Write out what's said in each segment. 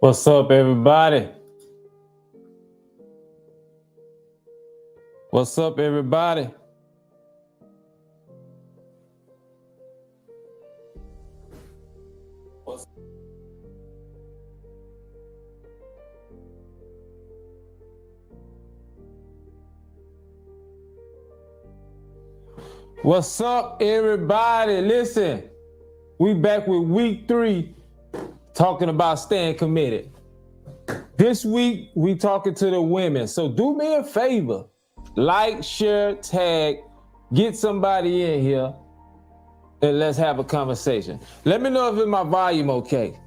What's up, everybody? What's up, everybody? What's up, everybody? Listen, we back with week 3, talking about staying committed. This week, we talking to the women. So do me a favor, like, share, tag, get somebody in here, and let's have a conversation. Let me know if my volume okay.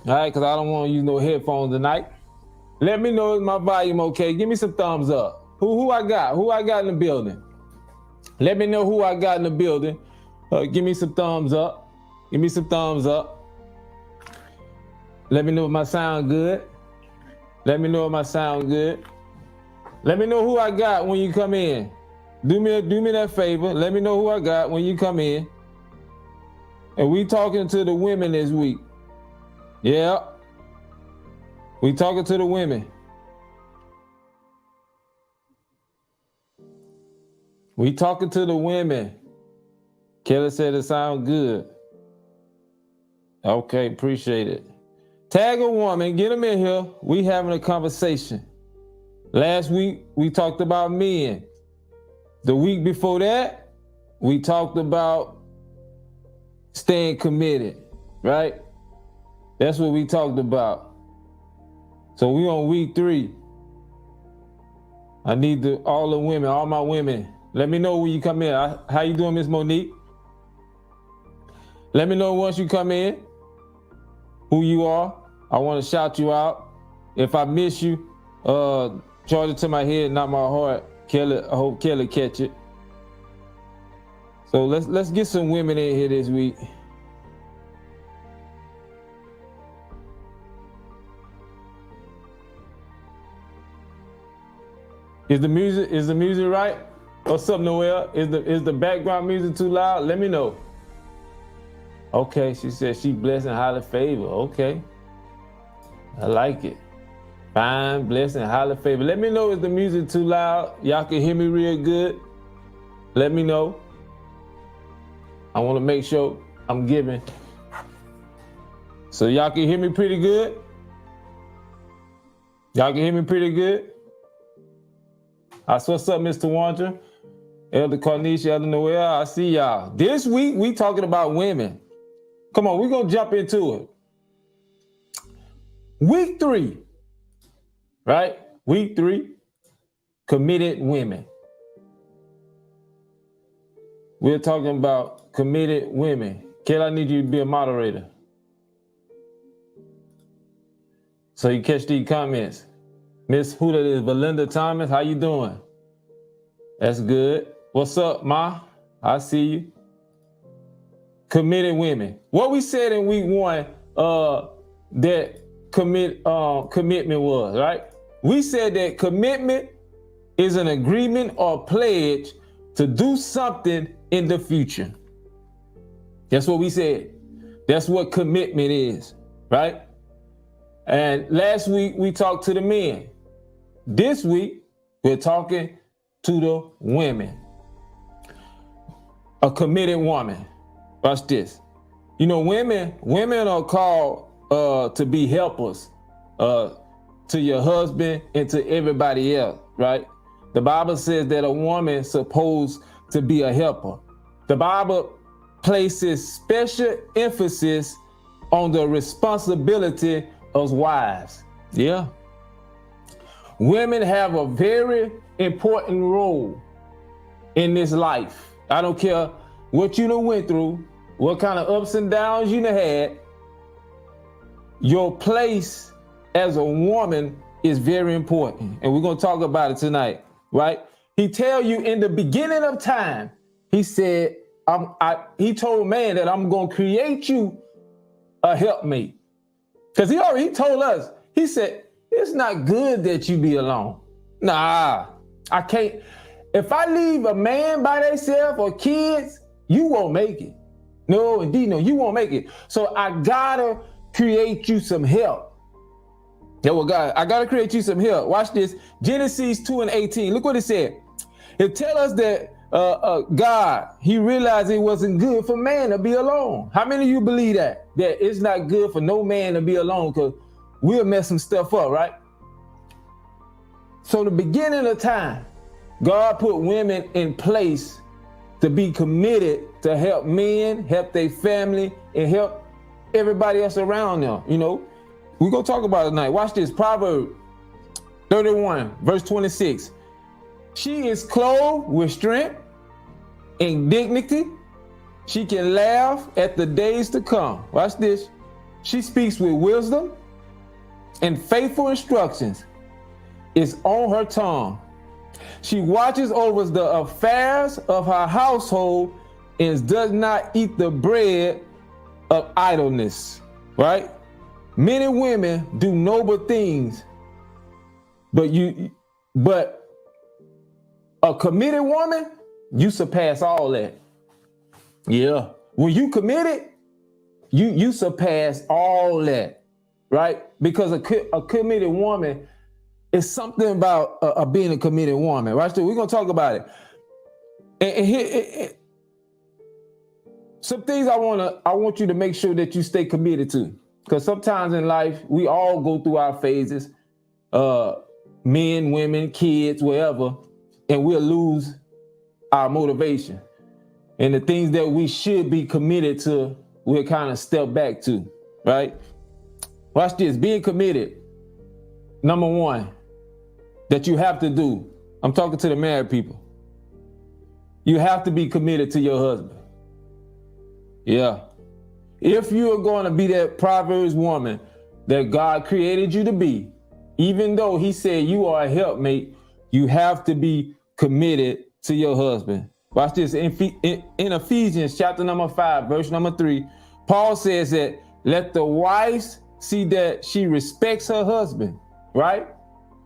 All right, because I don't want to use no headphones tonight. Let me know if my volume okay. Give me some thumbs up. Who I got? Who I got in the building? Let me know who I got in the building. Give me some thumbs up. Give me some thumbs up. Let me know if my sound good. Let me know if my sound good. Let me know who I got when you come in. Do me that favor. Let me know who I got when you come in. And we talking to the women this week. Yeah. We talking to the women. We talking to the women. Kelly said it sound good. Okay, appreciate it. Tag a woman, get them in here. We having a conversation. Last week, we talked about men. The week before that, we talked about staying committed, right? That's what we talked about. So we on week 3. I need all the women, all my women. Let me know when you come in. How you doing, Miss Monique? Let me know once you come in who you are. I want to shout you out. If I miss you, charge it to my head, not my heart. Kelly, I hope Kelly catch it. So let's get some women in here this week. Is the music right? What's up, Noelle? Is the background music too loud? Let me know. Okay, she said she blessed and highly favored. Okay. I like it. Fine, blessed and highly favored. Let me know if the music too loud. Y'all can hear me real good. Let me know. I want to make sure I'm giving. So y'all can hear me pretty good? Y'all can hear me pretty good? What's up, Mr. Wander? Elder Carnisha, Elder Noel, I see y'all. This week, we talking about women. Come on, we're going to jump into it. Week 3, right? Week 3, committed women. We're talking about committed women. Kelly, I need you to be a moderator, so you catch these comments. Miss who that is, Valinda Thomas, how you doing? That's good. What's up, Ma? I see you. Committed women. What we said in week 1, that commitment was, right? We said that commitment is an agreement or pledge to do something in the future. That's what we said. That's what commitment is, right? And last week we talked to the men. This week we're talking to the women. A committed woman. Watch this. You know, women are called to be helpers to your husband and to everybody else, right? The Bible says that a woman is supposed to be a helper. The Bible places special emphasis on the responsibility of wives. Yeah. Women have a very important role in this life. I don't care what you done went through, what kind of ups and downs you done had. Your place as a woman is very important. And we're going to talk about it tonight, right? He tell you in the beginning of time, he said, he told man that I'm going to create you a helpmate. Because he told us, he said, it's not good that you be alone. Nah, I can't. If I leave a man by themselves or kids, you won't make it. No, indeed, no, you won't make it. So I gotta create you some help. Yeah, well, God, I got to create you some help. Watch this. Genesis 2:18. Look what it said. It tell us that God, he realized it wasn't good for man to be alone. How many of you believe that? That it's not good for no man to be alone, because we'll mess some stuff up, right? So the beginning of time, God put women in place to be committed to help men, help their family, and help everybody else around them. You know, we're going to talk about it tonight. Watch this. Proverbs 31, verse 26. She is clothed with strength and dignity. She can laugh at the days to come. Watch this. She speaks with wisdom, and faithful instructions is on her tongue. She watches over the affairs of her household and does not eat the bread of idleness. Right? Men and women do noble things, but a committed woman, you surpass all that. Yeah. When you committed, you surpass all that, right? Because a committed woman is something about being a committed woman, right? So we're going to talk about it. And here, some things I want you to make sure that you stay committed to. Because sometimes in life, we all go through our phases, men, women, kids, whatever, and we'll lose our motivation. And the things that we should be committed to, we'll kind of step back to, right? Watch this. Being committed, number one, that you have to do. I'm talking to the married people. You have to be committed to your husband. Yeah. If you are going to be that Proverbs woman that God created you to be, even though he said you are a helpmate, you have to be committed to your husband. Watch this. In Ephesians chapter number 5, verse number 3, Paul says that let the wives see that she respects her husband, right?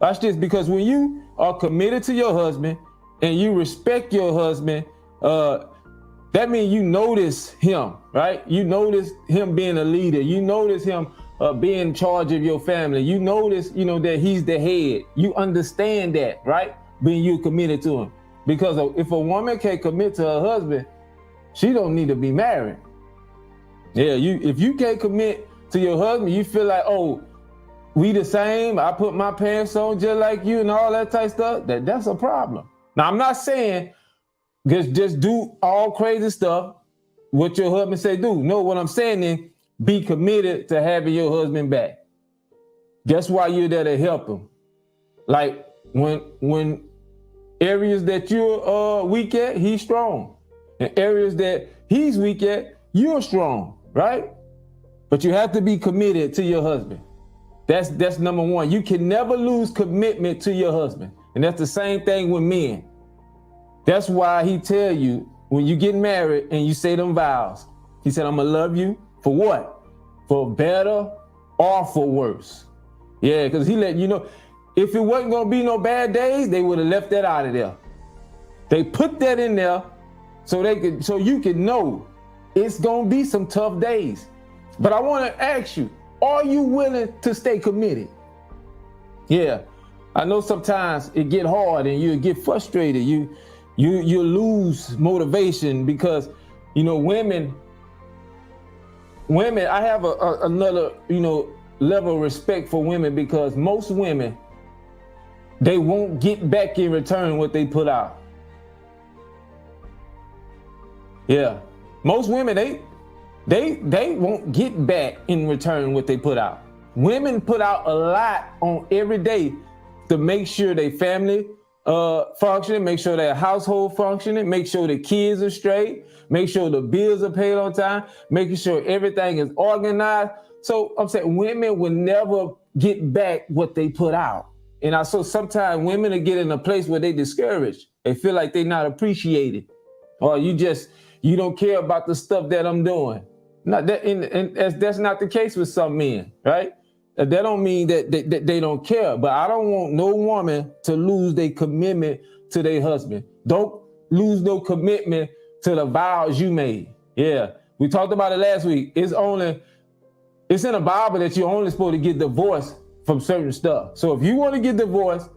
Watch this, because when you are committed to your husband and you respect your husband, that means you notice him, right? You notice him being a leader. You notice him being in charge of your family. You notice, that he's the head. You understand that, right? Being you committed to him. Because if a woman can't commit to her husband, she don't need to be married. Yeah, if you can't commit to your husband, you feel like, oh, we the same. I put my pants on just like you and all that type of stuff. That's a problem. Now, I'm not saying just do all crazy stuff, what your husband say do. No, what I'm saying is be committed to having your husband back. That's why you're there to help him. Like when areas that you're weak at, he's strong. And areas that he's weak at, you're strong, right? But you have to be committed to your husband. That's number one. You can never lose commitment to your husband. And that's the same thing with men. That's why he tell you when you get married and you say them vows, he said, I'm gonna love you for what? For better or for worse. Yeah, because he let you know, if it wasn't gonna be no bad days, they would have left that out of there. They put that in there so you could know it's gonna be some tough days. But I want to ask you, are you willing to stay committed? Yeah, I know sometimes it get hard and you get frustrated. You lose motivation because, women, I have another, level of respect for women, because most women, they won't get back in return what they put out. Yeah, most women, they won't get back in return what they put out. Women put out a lot on every day to make sure their family functioning, make sure their household functioning, make sure the kids are straight, make sure the bills are paid on time, making sure everything is organized. So I'm saying women will never get back what they put out. And so sometimes women will get in a place where they discouraged. They feel like they're not appreciated, or you don't care about the stuff that I'm doing. Not that, and that's not the case with some men, right? That don't mean that they don't care, but I don't want no woman to lose their commitment to their husband. Don't lose no commitment to the vows you made. Yeah, we talked about it last week. It's in the Bible that you're only supposed to get divorced from certain stuff. So if you want to get divorced,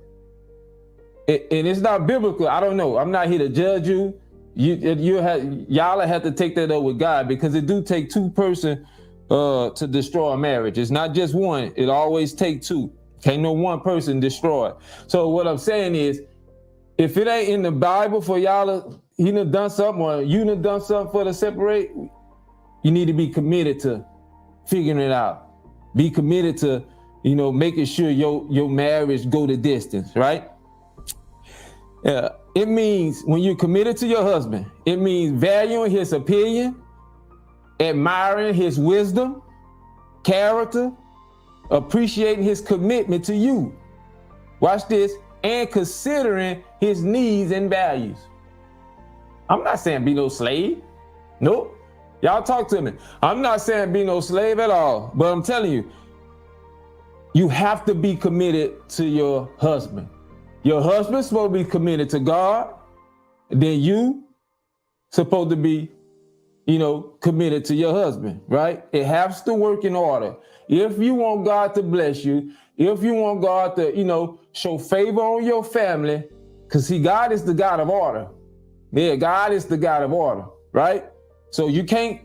and it's not biblical, I don't know. I'm not here to judge you. Y'all have to take that up with God, because it do take two person to destroy a marriage. It's not just one. It always take two. Can't no one person destroy it. So what I'm saying is, if it ain't in the Bible for y'all, he done done something, or you done done something for to separate, you need to be committed to figuring it out. Be committed to, making sure your marriage go the distance, right? It means when you're committed to your husband, it means valuing his opinion, admiring his wisdom, character, appreciating his commitment to you. Watch this, and considering his needs and values. I'm not saying be no slave. Nope. Y'all talk to me. I'm not saying be no slave at all, but I'm telling you, you have to be committed to your husband. Your husband's supposed to be committed to God. Then you supposed to be, committed to your husband, right? It has to work in order. If you want God to bless you, if you want God to, show favor on your family, because God is the God of order. Yeah, God is the God of order, right? So you can't,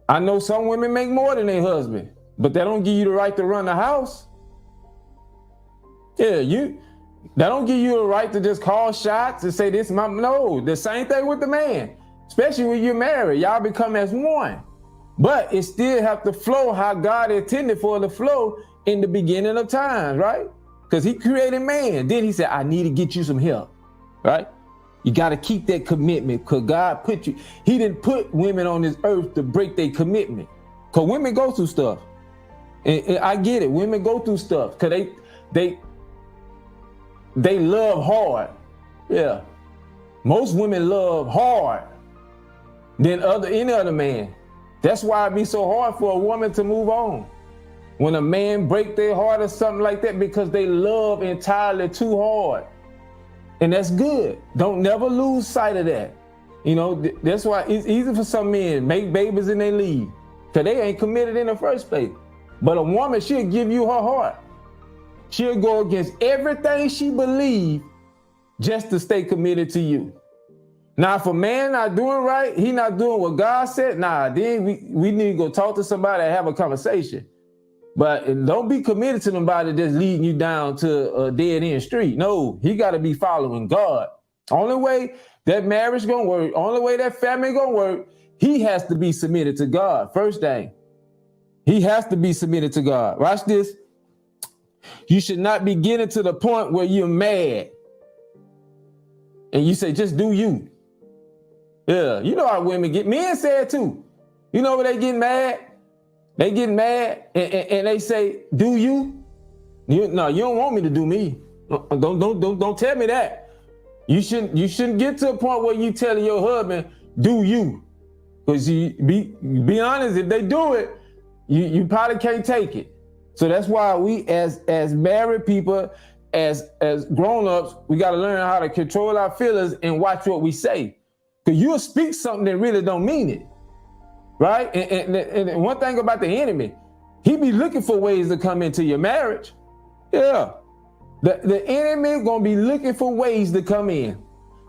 I know some women make more than their husband, but that don't give you the right to run the house. Yeah, that don't give you the right to just call shots and say this, no, the same thing with the man, especially when you're married, y'all become as one. But it still have to flow how God intended for it to flow in the beginning of time, right? Because he created man. Then he said, I need to get you some help, right? You got to keep that commitment, because God he didn't put women on this earth to break their commitment. Because women go through stuff. And I get it. Women go through stuff because they love hard. Yeah. Most women love hard than any other man. That's why it be so hard for a woman to move on. When a man break their heart or something like that, because they love entirely too hard. And that's good. Don't never lose sight of that. That's why it's easy for some men make babies and they leave, because they ain't committed in the first place. But a woman, she'll give you her heart. She'll go against everything she believes just to stay committed to you. Now, if a man not doing right, he not doing what God said, then we need to go talk to somebody and have a conversation. But don't be committed to nobody that's leading you down to a dead-end street. No, he got to be following God. Only way that marriage gonna work, only way that family gonna work, he has to be submitted to God. First thing, he has to be submitted to God. Watch this. You should not be getting to the point where you're mad and you say, just do you. Yeah, you know how women get. Men say it too. You know when they get mad? They get mad and they say, do you? No, you don't want me to do me. Don't tell me that. You shouldn't get to a point where you telling your husband, do you? Because you be honest, if they do it, you probably can't take it. So that's why we as married people, as grown-ups, we got to learn how to control our feelings and watch what we say. Because you'll speak something that really don't mean it. Right? And one thing about the enemy, he be looking for ways to come into your marriage. Yeah. The enemy gonna be looking for ways to come in.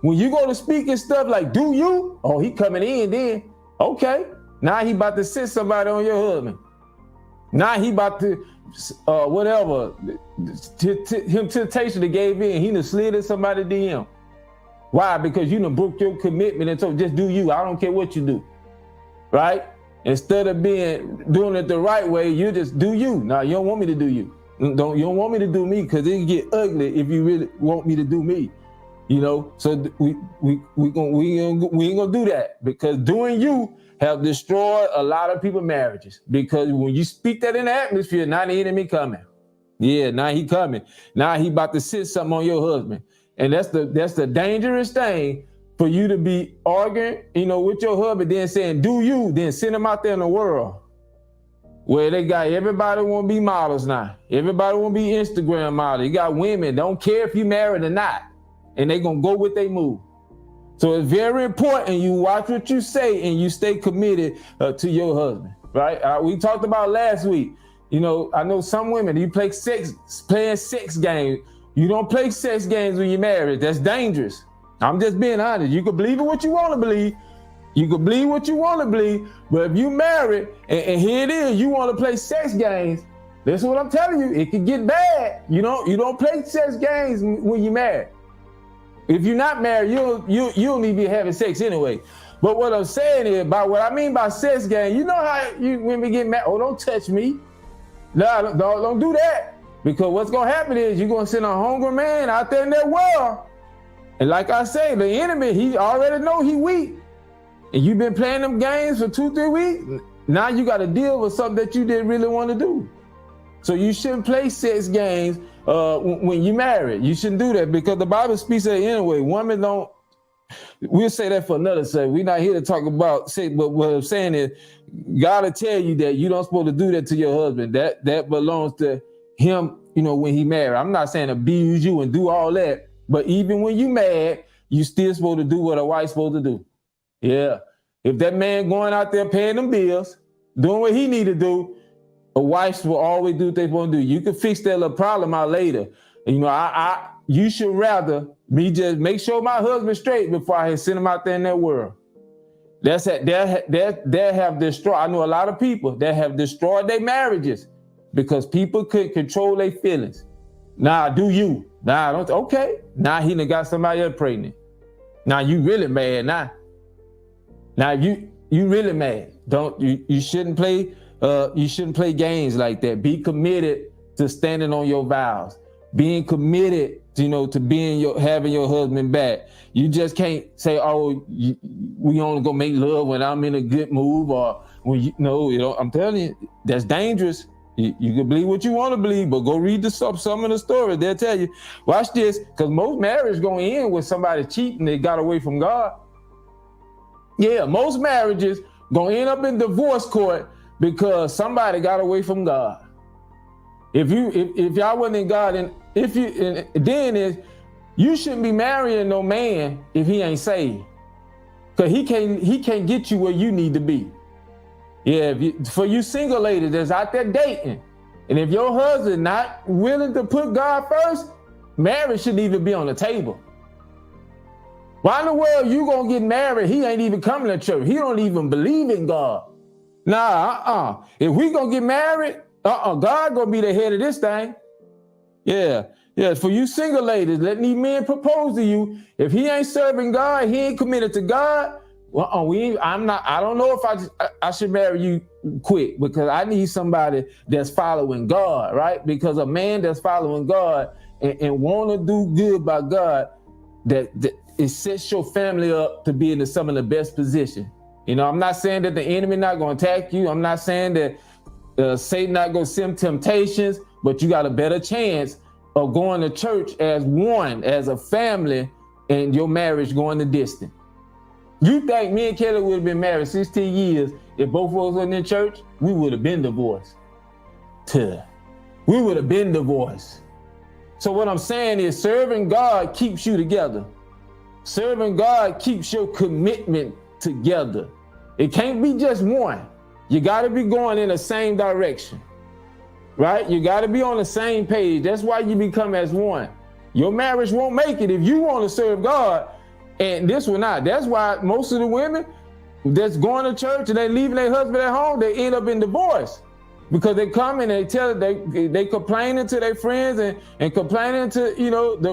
When you go to speak and stuff like, do you? Oh, he coming in then. Okay. Now he about to send somebody on your husband. Now he about to, whatever, him temptation that gave in, he done slid in somebody DM. Why? Because you done broke your commitment and told just do you. I don't care what you do. Right? Instead of doing it the right way, you just do you. Now you don't want me to do you. You don't want me to do me, because it can get ugly if you really want me to do me. So we ain't gonna do that, because doing you have destroyed a lot of people's marriages. Because when you speak that in the atmosphere, now the enemy coming. Yeah, now he coming. Now he about to sit something on your husband, and that's the dangerous thing. For you to be arguing, with your husband, then saying, do you, then send them out there in the world where they got everybody want to be models now. Everybody want to be Instagram models. You got women, don't care if you married or not, and they going to go with their move. So it's very important you watch what you say and you stay committed to your husband, right? We talked about last week. You know, I know some women, you playing sex games. You don't play sex games when you're married. That's dangerous. I'm just being honest. You can believe in what you want to believe. You can believe what you want to believe. But if you married and here it is, you want to play sex games, that's what I'm telling you. It can get bad. You don't play sex games when you're married. If you're not married, you don't need to be having sex anyway. But what I'm saying is, by what I mean by sex game, you know how you women get mad. Oh, don't touch me. No, don't do that. Because what's gonna happen is you're gonna send a hungry man out there in that world. And like I say, the enemy, he already know he weak. And you've been playing them games for 2-3 weeks. Now you got to deal with something that you didn't really want to do. So you shouldn't play sex games when you're married. You shouldn't do that because the Bible speaks that anyway. Women don't. We'll say that for another segment. We're not here to talk about sex, but what I'm saying is God will tell you that you don't supposed to do that to your husband. That belongs to him, when he married. I'm not saying abuse you and do all that, but even when you mad, you still supposed to do what a wife's supposed to do. Yeah. If that man going out there paying them bills, doing what he need to do, a wife will always do what they want to do. You can fix that little problem out later. You should rather me just make sure my husband's straight before I send him out there in that world. That's it. They have destroyed. I know a lot of people that have destroyed their marriages because people couldn't control their feelings. Nah, do you? Nah, don't. Okay. Now he done got somebody else pregnant. Now you really mad now. Now you really mad. You shouldn't play. You shouldn't play games like that. Be committed to standing on your vows. Being committed, to having your husband back. You just can't say, "Oh, we only gonna make love when I'm in a good mood," or when I'm telling you, that's dangerous. You can believe what you want to believe, but go read some of the stories. They'll tell you. Watch this, because most marriages gonna end with somebody cheating. They got away from God. Yeah, most marriages gonna end up in divorce court because somebody got away from God. If y'all wasn't in God, and you shouldn't be marrying no man if he ain't saved, because he can't get you where you need to be. Yeah, for you single ladies that's out there dating, and if your husband not willing to put God first, marriage shouldn't even be on the table. Why in the world you gonna get married? He ain't even coming to church. He don't even believe in God. Nah, If we gonna get married, God gonna be the head of this thing. Yeah. For you single ladies, let these men propose to you. If he ain't serving God, he ain't committed to God. I don't know if I should marry you quick, because I need somebody that's following God, right? Because a man that's following God and want to do good by God, that it sets your family up to be in some of the best position. I'm not saying that the enemy not going to attack you. I'm not saying that Satan not going to send temptations, but you got a better chance of going to church as one, as a family, and your marriage going the distance. You think me and Kelly would have been married 16 years if both of us wasn't in church? We would have been divorced. We would have been divorced. So what I'm saying is, serving God keeps you together. Serving God keeps your commitment together. It can't be just one. You got to be going in the same direction, right? You got to be on the same page. That's why you become as one. Your marriage won't make it if you want to serve God, and this will not. That's why most of the women that's going to church and they leaving their husband at home, they end up in divorce, because they come and they complaining to their friends and complaining to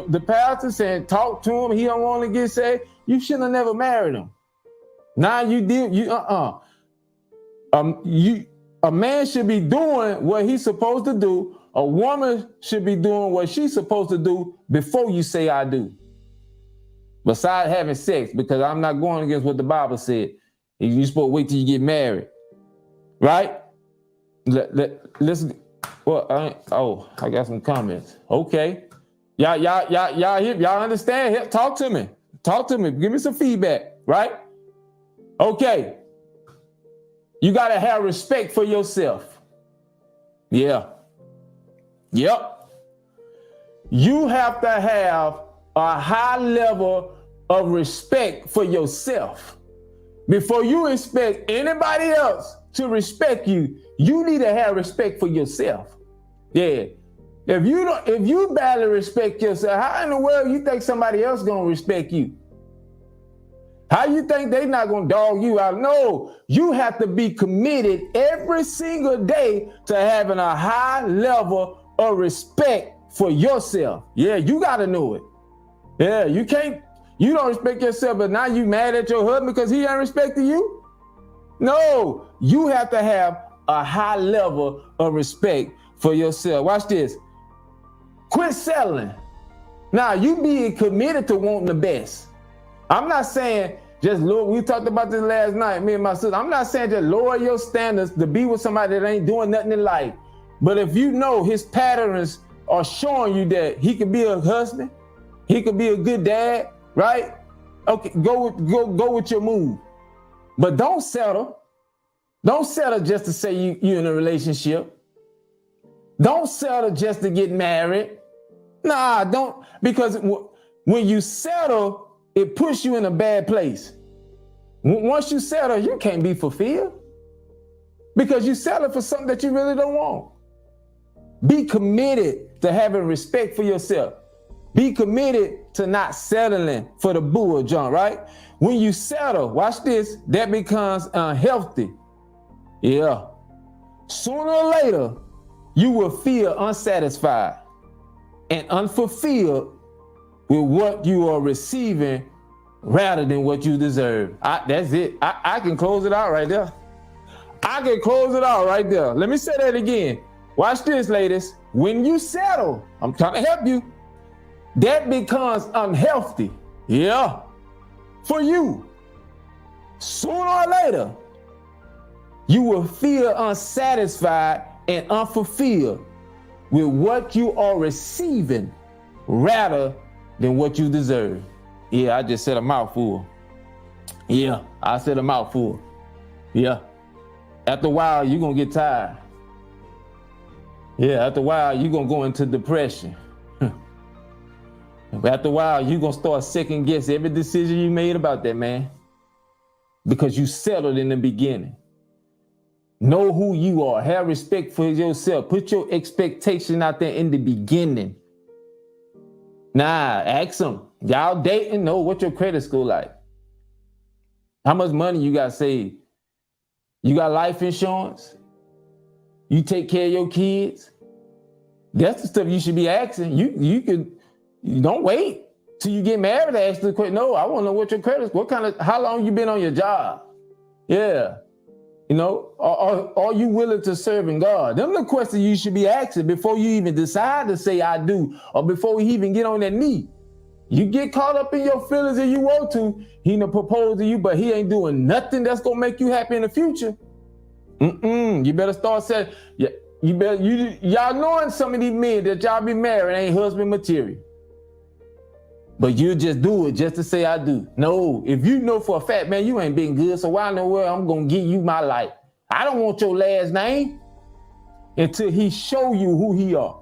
the pastor, saying talk to him, he don't want to get saved. You shouldn't have never married him. Now you did. A man should be doing what he's supposed to do. A woman should be doing what she's supposed to do before you say I do. Besides having sex, because I'm not going against what the Bible said. You're supposed to wait till you get married, right? Listen. Well, I got some comments. Okay, y'all understand? Talk to me. Give me some feedback, right? Okay. You got to have respect for yourself. Yeah. Yep. You have to have a high level of respect for yourself. Before you expect anybody else to respect you, you need to have respect for yourself. Yeah. If you barely respect yourself, how in the world you think somebody else gonna respect you? How you think they not gonna dog you out? No, you have to be committed every single day to having a high level of respect for yourself. Yeah, you gotta know it. Yeah, you don't respect yourself, but now you mad at your husband because he ain't respecting you? No, you have to have a high level of respect for yourself. Watch this. Quit settling. Now, you being committed to wanting the best. I'm not saying just lower, we talked about this last night, me and my sister. I'm not saying just lower your standards to be with somebody that ain't doing nothing in life. But if you know his patterns are showing you that he could be a husband, he could be a good dad, right? Okay, go with your move. But don't settle. Don't settle just to say you in a relationship. Don't settle just to get married. Nah, don't, because when you settle, it puts you in a bad place. Once you settle, you can't be fulfilled because you settle for something that you really don't want. Be committed to having respect for yourself. Be committed to not settling for the bull junk, right? When you settle, watch this, that becomes unhealthy. Yeah. Sooner or later, you will feel unsatisfied and unfulfilled with what you are receiving rather than what you deserve. That's it. I can close it out right there. I can close it out right there. Let me say that again. Watch this, ladies. When you settle, I'm trying to help you, that becomes unhealthy. Yeah. For you. Sooner or later, you will feel unsatisfied and unfulfilled with what you are receiving rather than what you deserve. Yeah, I just said a mouthful. Yeah, I said a mouthful. Yeah. After a while, you're going to get tired. Yeah, after a while, you're going to go into depression. After a while, you're going to start second guess every decision you made about that, man. Because you settled in the beginning. Know who you are. Have respect for yourself. Put your expectation out there in the beginning. Nah, ask them. Y'all dating? Know what your credit score like. How much money you got saved? You got life insurance? You take care of your kids? That's the stuff you should be asking. You don't wait till you get married to ask the question. No, I want to know what your credit score. How long you been on your job? Yeah. You know, are you willing to serve in God? Them the questions you should be asking before you even decide to say I do, or before you even get on that knee. You get caught up in your feelings and you want to, he done propose to you, but he ain't doing nothing that's gonna make you happy in the future. You better start saying, y'all knowing some of these men that y'all be married ain't husband material. But you just do it just to say I do. No, if you know for a fact, man, you ain't been good, so why in the world I'm gonna give you my life? I don't want your last name until he show you who he are,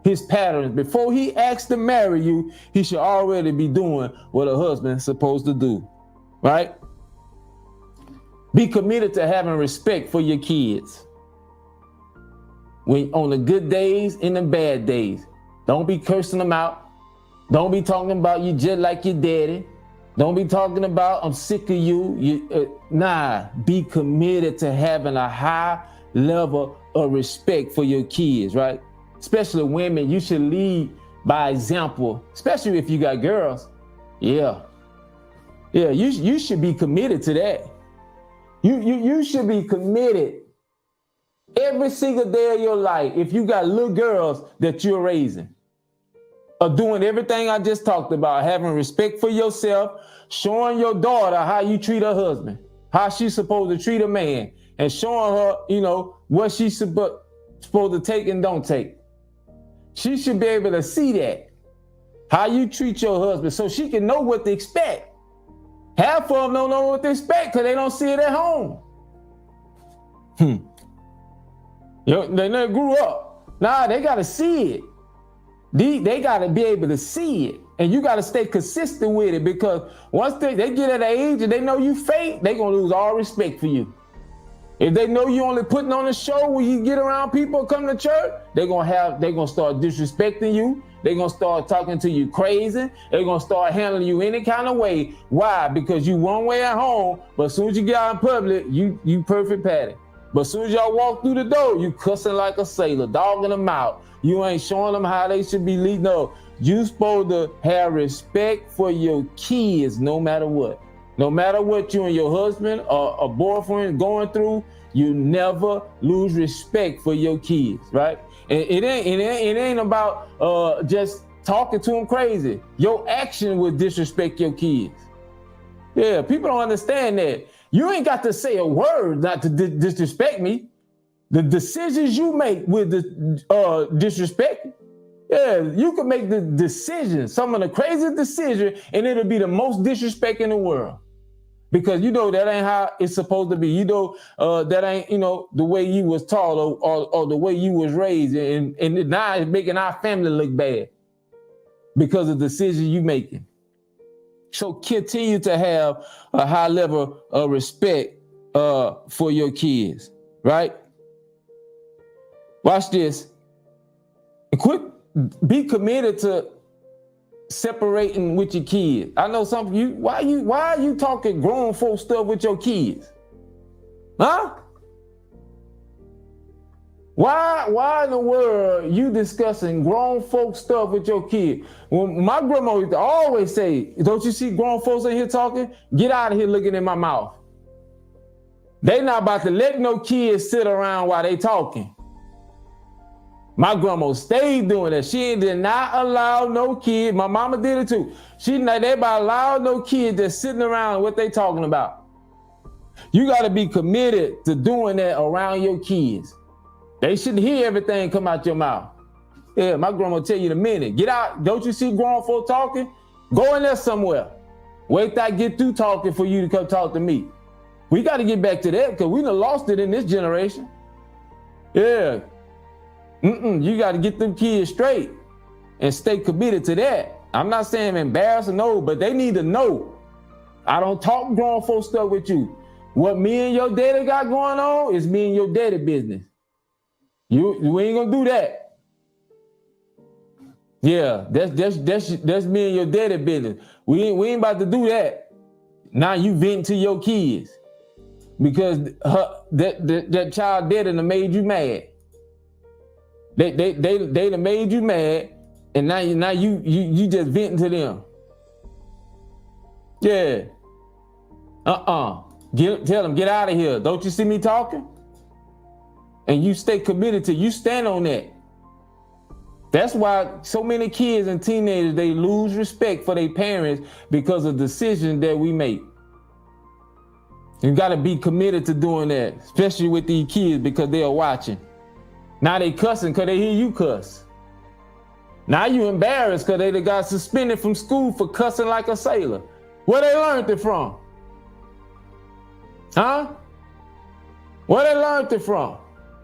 his patterns. Before he asks to marry you, he should already be doing what a husband's supposed to do, right? Be committed to having respect for your kids. When on the good days and the bad days, don't be cursing them out. Don't be talking about you just like your daddy. Don't be talking about I'm sick of you. Nah, be committed to having a high level of respect for your kids, right? Especially women, you should lead by example, especially if you got girls. Yeah, you should be committed to that. You should be committed every single day of your life if you got little girls that you're raising. Of doing everything I just talked about, having respect for yourself, showing your daughter how you treat her husband, how she's supposed to treat a man, and showing her, what she's supposed to take and don't take. She should be able to see that, how you treat your husband, so she can know what to expect. Half of them don't know what to expect because they don't see it at home. They never grew up. Nah, they got to see it. They got to be able to see it, and you got to stay consistent with it, because once they get at an age and they know you fake, they going to lose all respect for you. If they know you only putting on a show when you get around people come to church, they're gonna start disrespecting you. They're gonna start talking to you crazy. They're gonna start handling you any kind of way. Why? Because you one way at home, but as soon as you get out in public, you perfect patty. But as soon as y'all walk through the door, you cussing like a sailor, dogging them out. You ain't showing them how they should be leading up. You supposed to have respect for your kids no matter what. No matter what you and your husband or a boyfriend going through, you never lose respect for your kids, right? And it ain't about just talking to them crazy. Your action will disrespect your kids. Yeah, people don't understand that. You ain't got to say a word not to disrespect me. The decisions you make will disrespect. Yeah, you can make the decision, some of the craziest decisions, and it'll be the most disrespect in the world. Because you know that ain't how it's supposed to be. You know that ain't, you know, the way you was taught or the way you was raised, and now it's making our family look bad because of the decisions you making. So continue to have a high level of respect for your kids, right? Watch this. Be committed to separating with your kids. I know some of you, why are you talking grown folk stuff with your kids? Huh? Why in the world you discussing grown folk stuff with your kids? When my grandma used to always say, don't you see grown folks in here talking? Get out of here looking in my mouth. They not about to let no kids sit around while they talking. My grandma stayed doing that. She did not allow no kid. My mama did it too. They about allow no kid just sitting around what they talking about. You got to be committed to doing that around your kids. They shouldn't hear everything come out your mouth. Yeah, my grandma tell you in a minute. Get out. Don't you see grown folk talking? Go in there somewhere. Wait till I get through talking for you to come talk to me. We got to get back to that because we done lost it in this generation. Yeah. You got to get them kids straight and stay committed to that. I'm not saying embarrassing, no, but they need to know. I don't talk grown folk stuff with you. What me and your daddy got going on is me and your daddy business. You ain't gonna do that. Yeah, that's me and your daddy business. We ain't about to do that. Now you vent to your kids because that child daddy done made you mad. They done made you mad, and now you just venting to them. Yeah. Tell them, get out of here. Don't you see me talking? And you stay committed to, you stand on that. That's why so many kids and teenagers, they lose respect for their parents because of decisions that we make. You got to be committed to doing that, especially with these kids because they are watching. Now they cussing because they hear you cuss. Now you embarrassed because they got suspended from school for cussing like a sailor. Where they learned it from? Huh? Where they learned it from?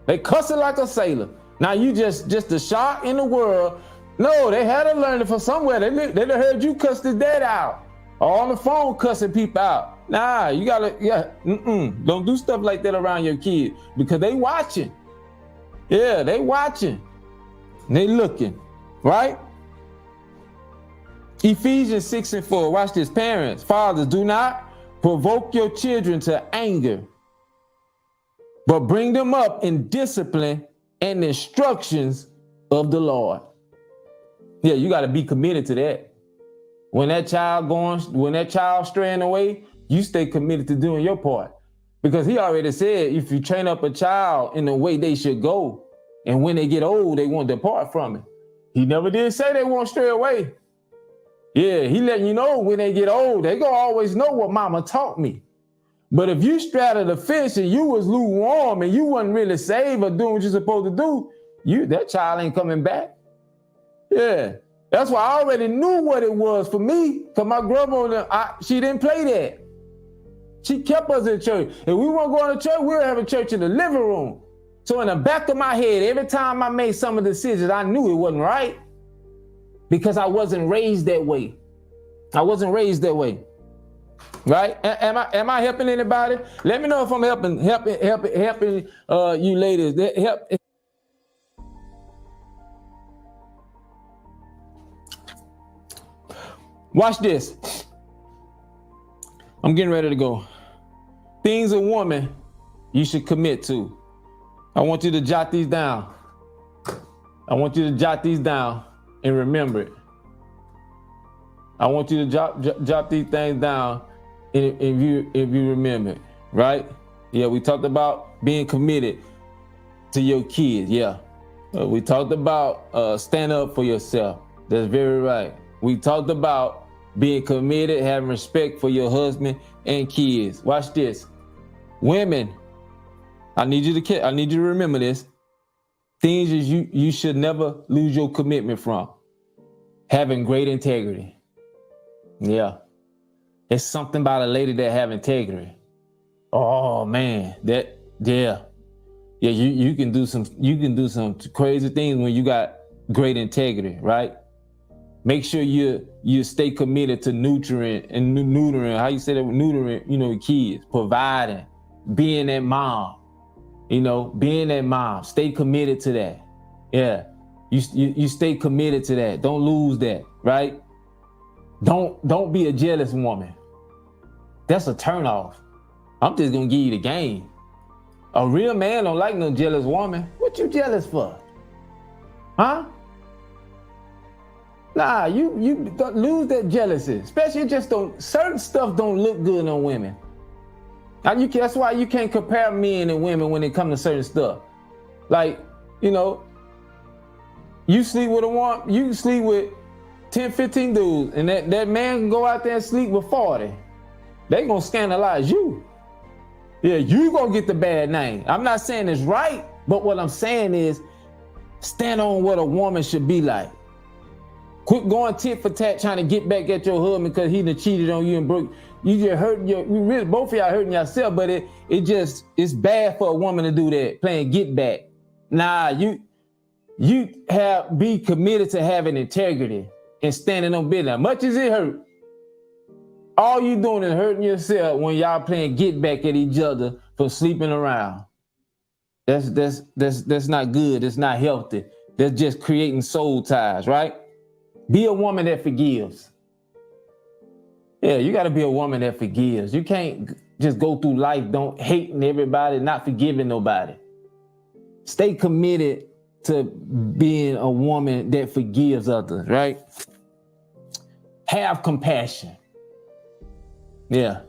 They cussing like a sailor. Now you just a shot in the world. No, they had to learn it from somewhere. They done heard you cuss his dad out. Or on the phone cussing people out. Nah, you gotta, don't do stuff like that around your kids because they watching. Yeah, they watching. They looking, right? Ephesians 6:4. Watch this. Parents, fathers, do not provoke your children to anger, but bring them up in discipline and instructions of the Lord. Yeah, you got to be committed to that. When that child straying away, you stay committed to doing your part. Because he already said, if you train up a child in the way they should go, and when they get old, they won't depart from it. He never did say they won't stray away. Yeah, he letting you know when they get old, they gonna always know what mama taught me. But if you straddled the fence and you was lukewarm and you wasn't really saved or doing what you're supposed to do, that child ain't coming back. Yeah, that's why I already knew what it was for me, because my grandma, she didn't play that. She kept us in church. If we weren't going to church, we were having church in the living room. So in the back of my head, every time I made some of the decisions, I knew it wasn't right because I wasn't raised that way. I wasn't raised that way. Right? Am I helping anybody? Let me know if I'm helping you ladies. Help. Watch this. I'm getting ready to go. Things a woman you should commit to. I want you to jot these down. I want you to jot these down and remember it. I want you to jot these things down if you remember it, right? Yeah, we talked about being committed to your kids. Yeah, we talked about stand up for yourself. That's very right. We talked about being committed, having respect for your husband and kids. Watch this. Women, I need you to remember this. Things that you should never lose your commitment from. Having great integrity. Yeah. It's something about a lady that have integrity. Oh man, yeah, you can do some crazy things when you got great integrity, right? Make sure you stay committed to neutering. How you say that? Neutering, kids, providing, being that mom. Being that mom. Stay committed to that. Yeah, you stay committed to that. Don't lose that, right? Don't be a jealous woman. That's a turnoff. I'm just gonna give you the game. A real man don't like no jealous woman. What you jealous for? Huh? Nah, you don't lose that jealousy. Especially certain stuff don't look good on women. That's why you can't compare men and women when it comes to certain stuff. Like, you sleep with a woman, you can sleep with 10, 15 dudes, and that man can go out there and sleep with 40. They gonna scandalize you. Yeah, you gonna get the bad name. I'm not saying it's right, but what I'm saying is stand on what a woman should be like. Quit going tit for tat trying to get back at your husband because he done cheated on you and broke. You just hurt both of y'all hurting yourself, but it's bad for a woman to do that, playing get back. Nah, you be committed to having integrity and standing on business. Much as it hurt, all you doing is hurting yourself when y'all playing get back at each other for sleeping around. That's not good. It's not healthy. That's just creating soul ties, right? Be a woman that forgives. Yeah, you got to be a woman that forgives. You can't just go through life hating everybody, not forgiving nobody. Stay committed to being a woman that forgives others, right? Have compassion. Yeah.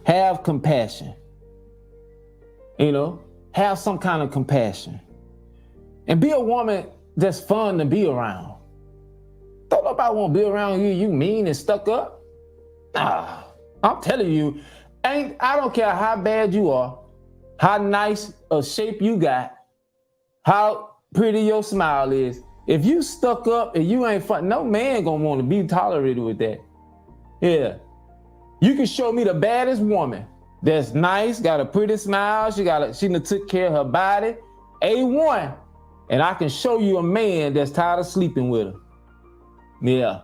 Have compassion. Have some kind of compassion. And be a woman that's fun to be around. Don't nobody want to be around you. You mean and stuck up. Nah, I'm telling you, I don't care how bad you are, how nice a shape you got, how pretty your smile is. If you stuck up and you ain't fun, no man gonna want to be tolerated with that. Yeah. You can show me the baddest woman that's nice, got a pretty smile, she done took care of her body, A1, and I can show you a man that's tired of sleeping with her. Yeah.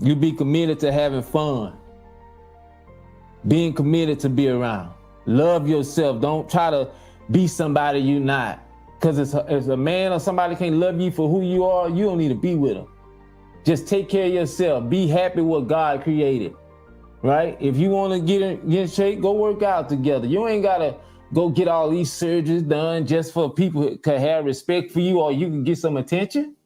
You be committed to having fun. Being committed to be around. Love yourself. Don't try to be somebody you not. Because if a man or somebody can't love you for who you are, you don't need to be with them. Just take care of yourself. Be happy with what God created. Right? If you want to get in shape, go work out together. You ain't got to go get all these surgeries done just for people who can have respect for you or you can get some attention.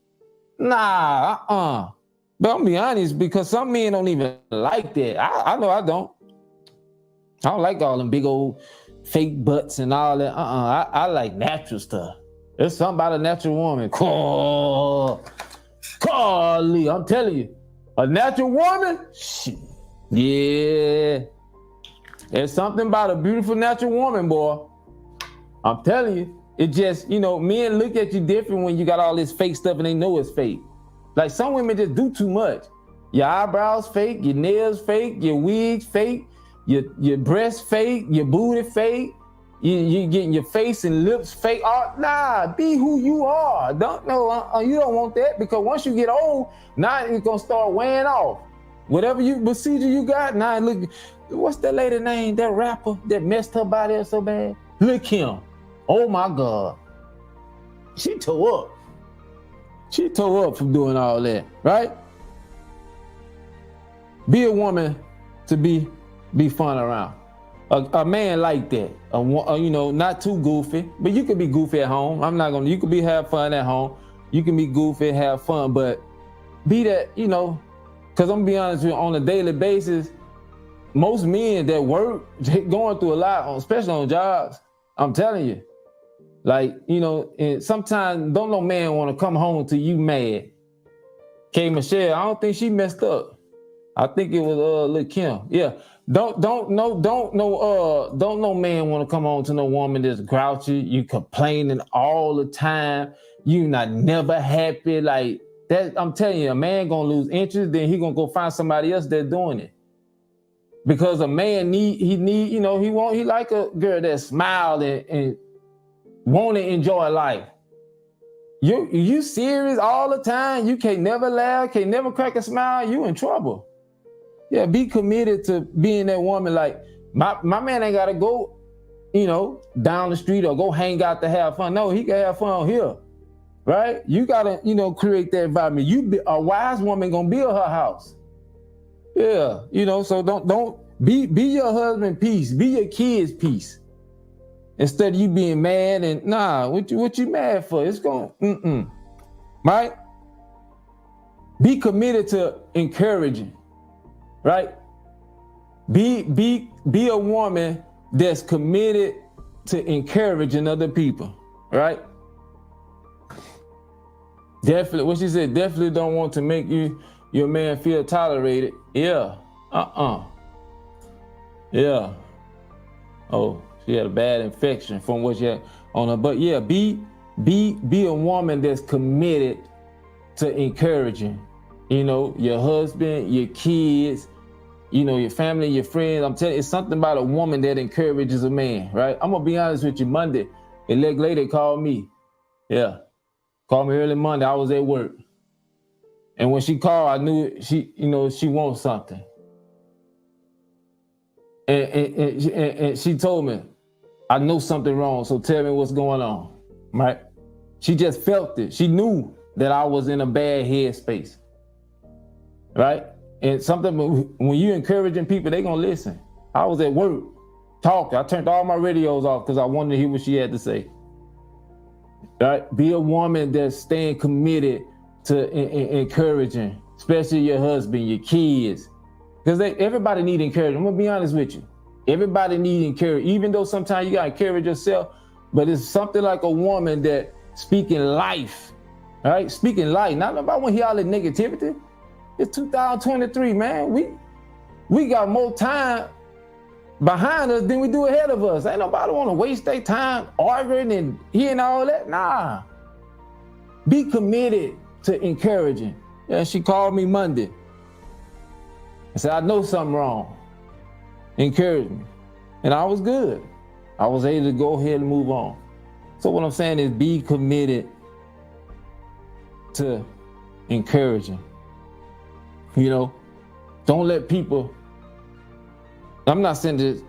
Nah, But I'm be honest, because some men don't even like that. I know I don't. I don't like all them big old fake butts and all that. I like natural stuff. There's something about a natural woman. Carly, I'm telling you, a natural woman? Shit. Yeah. There's something about a beautiful natural woman, boy. I'm telling you. It just, men look at you different when you got all this fake stuff and they know it's fake. Like some women just do too much. Your eyebrows fake, your nails fake, your wigs fake, your breasts fake, your booty fake, you getting your face and lips fake. Nah, be who you are. You don't want that, because once you get old, now it's gonna start wearing off. Whatever you procedure you got, now look, what's that lady name? That rapper that messed her body up so bad? Lil' Kim. Oh my God. She tore up. She tore up from doing all that, right? Be a woman to be fun around. A man like that, you know, not too goofy, but you could be goofy at home. You could have fun at home. You can be goofy, have fun, but be that, you know, because I'm gonna be honest with you, on a daily basis, most men that work, they going through a lot, especially on jobs. I'm telling you, like, you know, and sometimes don't no man want to come home to you mad. K. Michelle, I don't think she messed up. I think it was Lil' Kim. Yeah. Don't no man want to come home to no woman that's grouchy, you complaining all the time, you not never happy. Like that, I'm telling you, a man gonna lose interest, then he gonna go find somebody else that's doing it. Because a man he like a girl that smile and want to enjoy life. You serious all the time? You can't never laugh, can't never crack a smile, you in trouble. Yeah, be committed to being that woman. Like my man ain't gotta go, you know, down the street or go hang out to have fun. No, he can have fun here, right? You gotta, you know, create that environment. A wise woman gonna build her house. Yeah, you know, so don't be your husband peace, be your kids peace. Instead of you being mad and what you mad for? It's going right? Be committed to encouraging. Right? Be a woman that's committed to encouraging other people, right? Definitely, what she said, definitely don't want to make your man feel tolerated. Yeah. Yeah. Oh, she had a bad infection from what she had on her. But yeah, be a woman that's committed to encouraging, you know, your husband, your kids, you know, your family, your friends. I'm telling you, it's something about a woman that encourages a man, right? I'm gonna be honest with you. Monday, a lady called me. Yeah, called me early Monday. I was at work, and when she called, I knew she wants something. And she told me, I know something wrong, so tell me what's going on, right? She just felt it. She knew that I was in a bad headspace, right? And something, when you encouraging people, they gonna listen. I was at work, talking. I turned all my radios off because I wanted to hear what she had to say. Right? Be a woman that's staying committed to encouraging, especially your husband, your kids. Because everybody need encouragement. I'm gonna be honest with you. Everybody need encouragement, even though sometimes you gotta encourage yourself, but it's something like a woman that speaking life, right? Speaking life. Not about when he all the negativity. It's 2023, man. We got more time behind us than we do ahead of us. Ain't nobody want to waste their time arguing and hearing all that. Nah. Be committed to encouraging. Yeah, she called me Monday. I said, I know something wrong. Encourage me. And I was good. I was able to go ahead and move on. So what I'm saying is be committed to encouraging. You know, don't let people, I'm not saying this,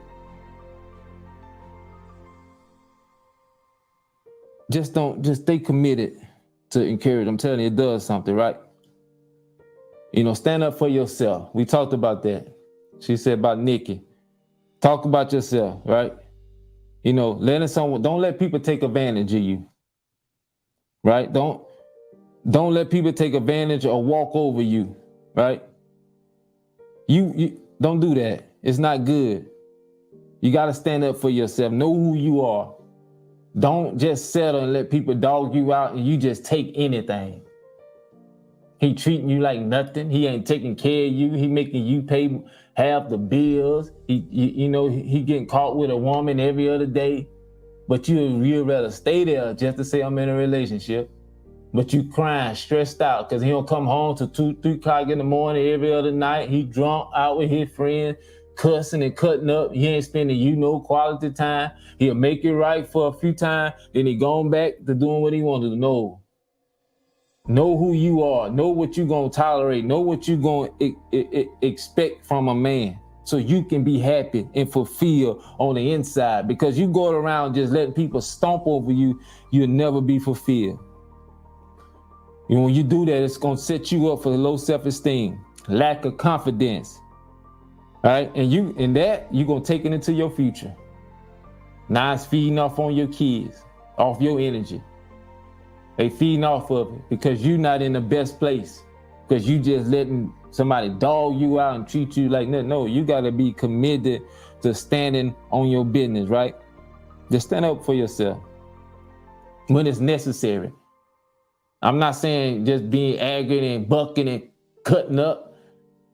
just stay committed to encourage. I'm telling you, it does something, right? You know, stand up for yourself. We talked about that. She said about Nikki. Talk about yourself, right? You know, don't let people take advantage of you, right? Don't let people take advantage or walk over you. Right? You don't do that. It's not good. You got to stand up for yourself. Know who you are. Don't just settle and let people dog you out and you just take anything. He treating you like nothing. He ain't taking care of you. He making you pay half the bills. He getting caught with a woman every other day. But you'd rather stay there just to say I'm in a relationship. But you crying, stressed out, because he don't come home till 2-3 o'clock in the morning every other night. He drunk out with his friends, cussing and cutting up. He ain't spending quality time. He'll make it right for a few times, then he going back to doing what he wanted to know. Know who you are. Know what you're going to tolerate. Know what you're going to expect from a man, so you can be happy and fulfilled on the inside. Because you go around just letting people stomp over you, you'll never be fulfilled. And when you do that, it's going to set you up for low self-esteem, lack of confidence. All right. And you're going to take it into your future. Now it's feeding off on your kids, off your energy. They feeding off of it because you're not in the best place, because you just letting somebody dog you out and treat you like nothing. No, you got to be committed to standing on your business, right? Just stand up for yourself when it's necessary. I'm not saying just being angry and bucking and cutting up.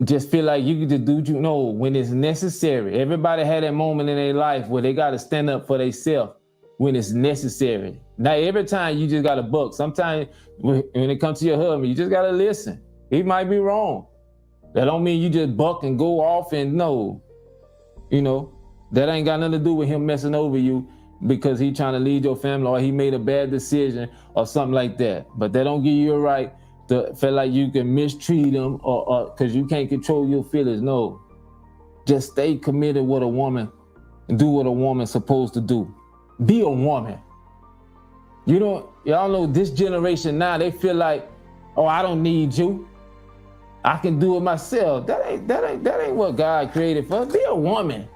Just feel like you can just do what you know when it's necessary. Everybody had that moment in their life where they got to stand up for themselves when it's necessary. Not every time you just got to buck. Sometimes when it comes to your husband, you just got to listen. He might be wrong. That don't mean you just buck and go off and no. You know, that ain't got nothing to do with him messing over you because he trying to lead your family or he made a bad decision or something like that. But that don't give you a right to feel like you can mistreat him or because you can't control your feelings. No, just stay committed with a woman and do what a woman's supposed to do. Be a woman. Y'all know this generation now, they feel like, oh, I don't need you. I can do it myself. That ain't what God created for us. Be a woman.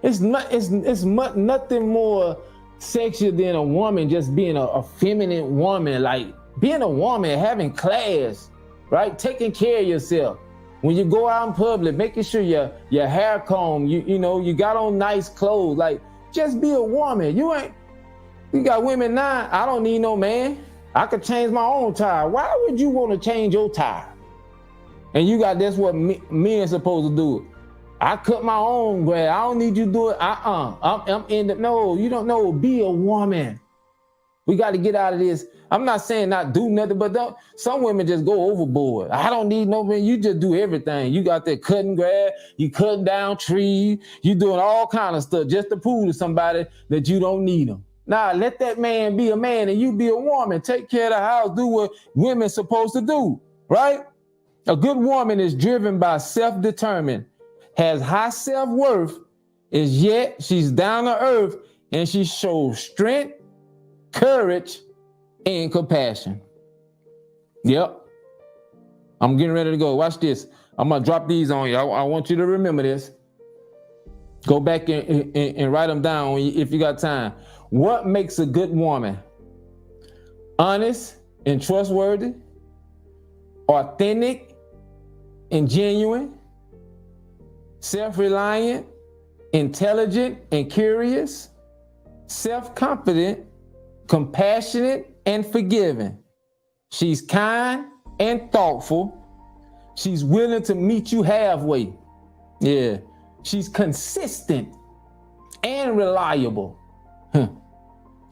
It's nothing more sexual than a woman just being a feminine woman, like being a woman, having class, right? Taking care of yourself. When you go out in public, making sure your hair combed, you got on nice clothes, like just be a woman. You got women now, I don't need no man. I could change my own tire. Why would you want to change your tire? And that's what men supposed to do. I cut my own grass. I don't need you to do it. I'm in the, no, you don't know. Be a woman. We got to get out of this. I'm not saying not do nothing, but some women just go overboard. I don't need no man. You just do everything. You got there cutting grass, you cutting down trees, you doing all kind of stuff just to prove to somebody that you don't need them. Nah, let that man be a man and you be a woman. Take care of the house. Do what women's supposed to do, right? A good woman is driven by self-determined, has high self-worth, yet she's down to earth, and she shows strength, courage, and compassion. Yep. I'm getting ready to go. Watch this. I'm going to drop these on you. I want you to remember this. Go back and write them down if you got time. What makes a good woman? Honest and trustworthy, authentic and genuine, self-reliant, intelligent and curious, self-confident, compassionate and forgiving. She's kind and thoughtful. She's willing to meet you halfway. Yeah. She's consistent and reliable.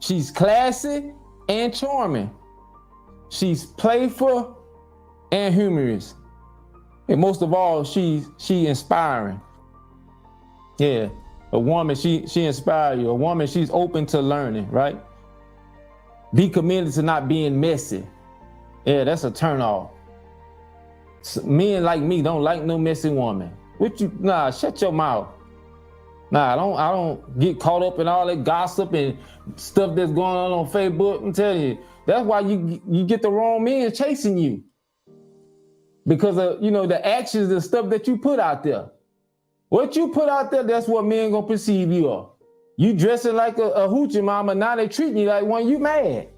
She's classy and charming. She's playful and humorous. And most of all, she inspiring. Yeah. A woman, she inspires you. A woman, she's open to learning, right? Be committed to not being messy. Yeah, that's a turn off. Men like me don't like no messy woman. Nah, shut your mouth. Nah, I don't get caught up in all that gossip and stuff that's going on Facebook. I'm telling you, that's why you get the wrong men chasing you. Because of, the actions and stuff that you put out there. What you put out there, that's what men gonna perceive you are. You dressing like a hoochie mama, now they treating you like one, you mad.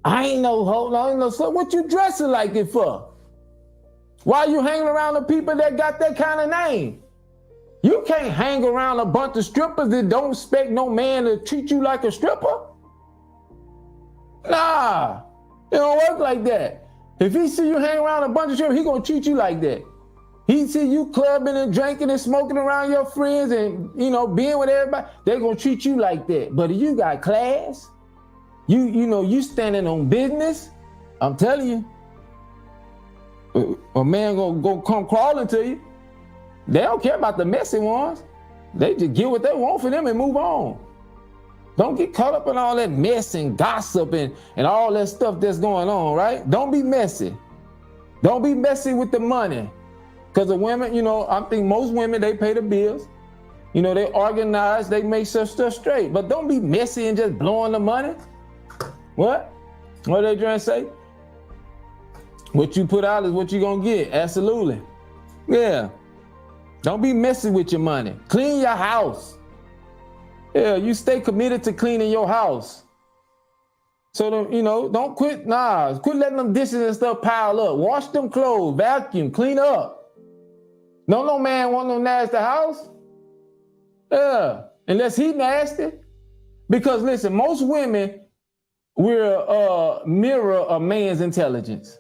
I ain't no hoe, I ain't no son. What you dressing like it for? Why you hanging around the people that got that kind of name? You can't hang around a bunch of strippers that don't expect no man to treat you like a stripper. Nah, it don't work like that. If he see you hang around a bunch of strippers, he gonna treat you like that. He see you clubbing and drinking and smoking around your friends and, being with everybody, they're gonna treat you like that. But if you got class, you standing on business, I'm telling you, a man gonna come crawling to you. They don't care about the messy ones. They just get what they want for them and move on. Don't get caught up in all that mess and gossip and all that stuff that's going on, right? Don't be messy. Don't be messy with the money. Because the women, you know, I think most women, they pay the bills. You know, they organize, they make stuff straight. But don't be messy and just blowing the money. What? What are they trying to say? What you put out is what you're going to get. Absolutely. Yeah. Don't be messy with your money. Clean your house. Yeah, you stay committed to cleaning your house. So, you know, don't quit. Quit letting them dishes and stuff pile up. Wash them clothes, vacuum, clean up. No man want no nasty house. Yeah, unless he nasty. Because listen, most women, we're a mirror of man's intelligence.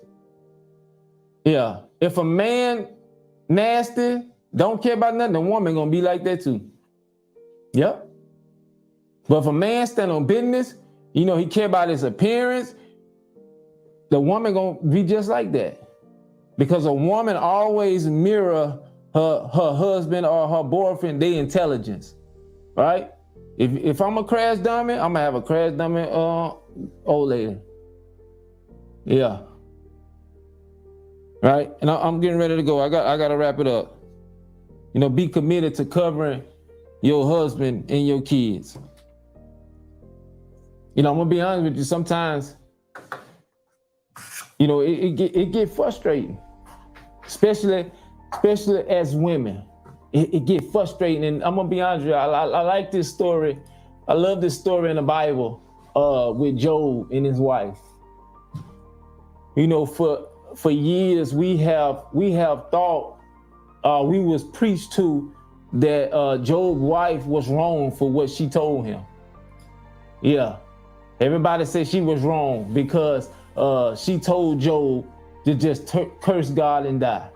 Yeah, if a man nasty, don't care about nothing, the woman gonna be like that too. Yep. But if a man stand on business, you know, he care about his appearance, the woman gonna be just like that. Because a woman always mirror her husband or her boyfriend, their intelligence, right? If I'm a crash dummy, I'm gonna have a crash dummy old lady. Yeah. Right? And I'm getting ready to go. I gotta wrap it up. You know, be committed to covering your husband and your kids. You know, I'm gonna be honest with you. Sometimes, you know, it get frustrating, especially as women. It get frustrating, and I'm gonna be honest with you. I like this story. I love this story in the Bible with Job and his wife. You know, for years we have thought we was preached to that Job's wife was wrong for what she told him. Yeah. Everybody said she was wrong because she told Job to just curse God and die.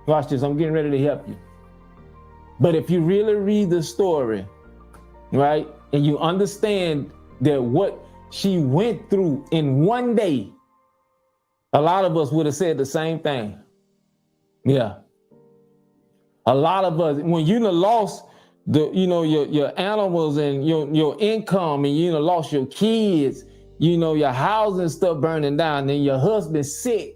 Watch this, I'm getting ready to help you. But if you really read the story, right, and you understand that what she went through in one day, a lot of us would have said the same thing. Yeah. A lot of us, when you lost your animals and your income, and you lost your kids, your house and stuff burning down, and your husband's sick.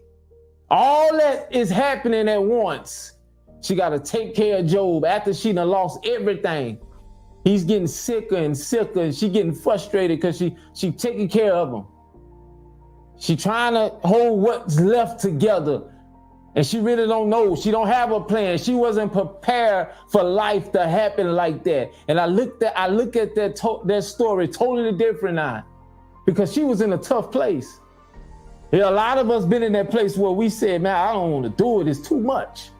All that is happening at once. She got to take care of Job after she done lost everything. He's getting sicker and sicker, and she getting frustrated because she taking care of him. She trying to hold what's left together. And she really don't know. She don't have a plan. She wasn't prepared for life to happen like that. And I look at that story totally different now, because she was in a tough place. Yeah, a lot of us been in that place where we said, man, I don't want to do it. It's too much.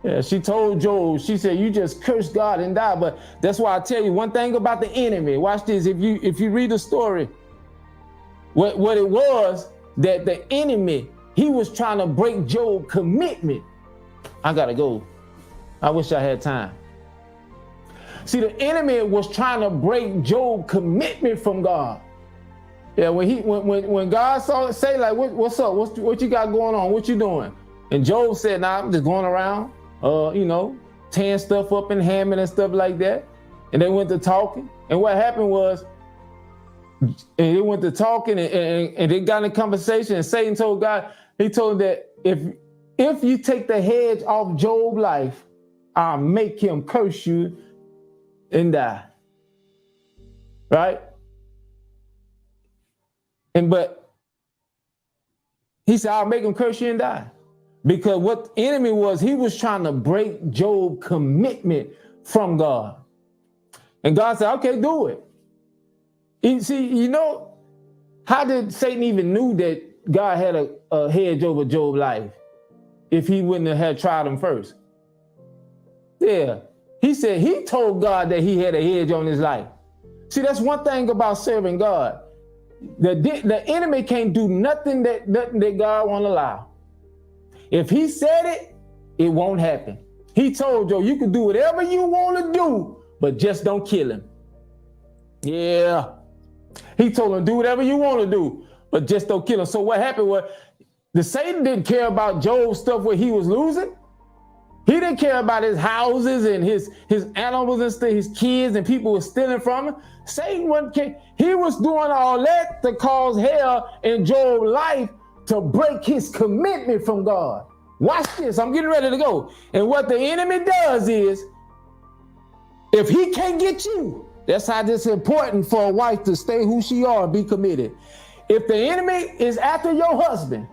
Yeah, she told Job, she said, you just curse God and die. But that's why I tell you one thing about the enemy. Watch this. If you read the story, what it was, that the enemy, he was trying to break Job's commitment. I gotta go. I wish I had time. See, the enemy was trying to break Job's commitment from God. Yeah, when God say like, what's up? What you got going on? What you doing? And Job said, nah, I'm just going around, tearing stuff up and hammering and stuff like that. And they went to talking. And what happened was, they went to talking and they got in a conversation, and Satan told God, he told him that if you take the hedge off Job's life, I'll make him curse you and die. Right? But he said, I'll make him curse you and die. Because what the enemy was, he was trying to break Job's commitment from God. And God said, okay, do it. See, how did Satan even knew that God had a hedge over Job's life if he wouldn't have tried him first? Yeah. He said he told God that he had a hedge on his life. See, that's one thing about serving God. The enemy can't do nothing that God won't allow. If he said it, it won't happen. He told Job, you can do whatever you want to do, but just don't kill him. Yeah. He told him, do whatever you want to do, but just don't kill him. So what happened was, the Satan didn't care about Job's stuff where he was losing. He didn't care about his houses and his animals and stuff, his kids, and people were stealing from him. Satan wasn't care. He was doing all that to cause hell in Job's life, to break his commitment from God. Watch this. I'm getting ready to go. And what the enemy does is, if he can't get you, that's how it's important for a wife to stay who she are and be committed. If the enemy is after your husband